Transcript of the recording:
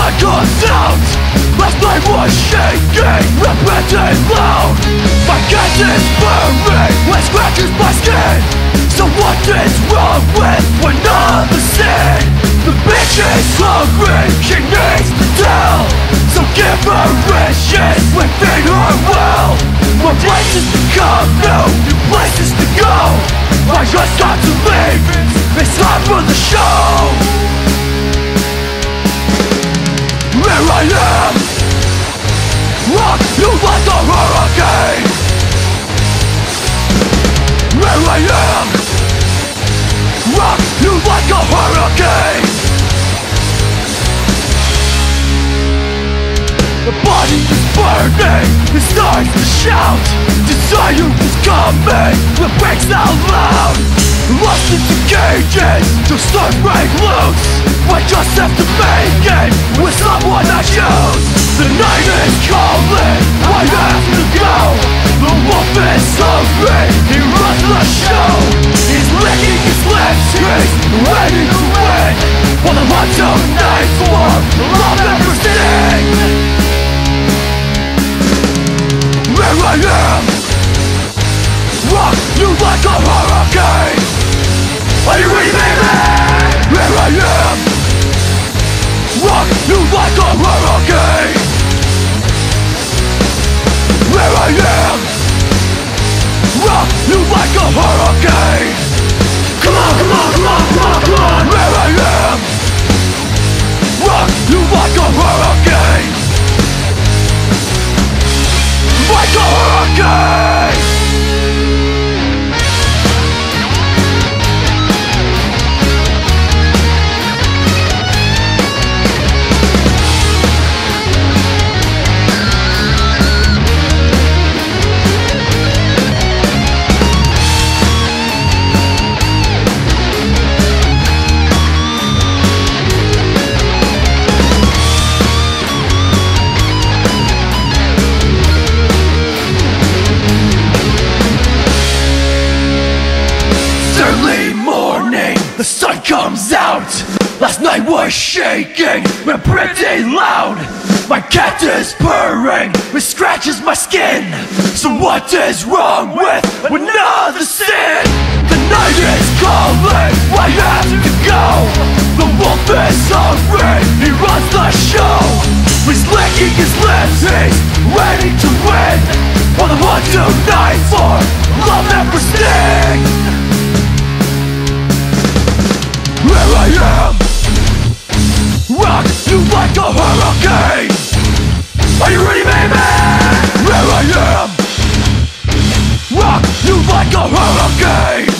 sun comes out. Last night was shaking, repentant loud. My cat is burning, when scratches my skin. So what is wrong with another sin? The bitch is hungry, she needs to tell. So give her wishes, we feed her well. More places to come, new places to go. I just got to leave, it's time for the show. Here I am, rock you like a hurricane. Here I am, rock you like a hurricane. The body is burning, it starts to shout. Desire is coming, it breaks out loud. Lost into cages, to start break loose. I just have to make it with someone I choose. The night is calling, I have to go. The wolf is hungry, he runs the show. He's licking his lips, he's ready to win. For the hunt tonight for love everything. Here I am, rock you like a hurricane. Are you ready, baby? Here I am, rock you like a hurricane. Here I am, rock you like a hurricane. Come on, come on, come on, come on, come on. Here I am, rock you like a hurricane. Like a hurricane. The sun comes out. Last night was shaking and pretty loud. My cat is purring, it scratches my skin. So what is wrong with another sin? The night is calling, I have to go. The wolf is hungry, he runs the show. He's licking his lips, he's ready to win. On the one tonight for love everything. Here I am, rock you like a hurricane. Are you ready, baby? Here I am, rock you like a hurricane.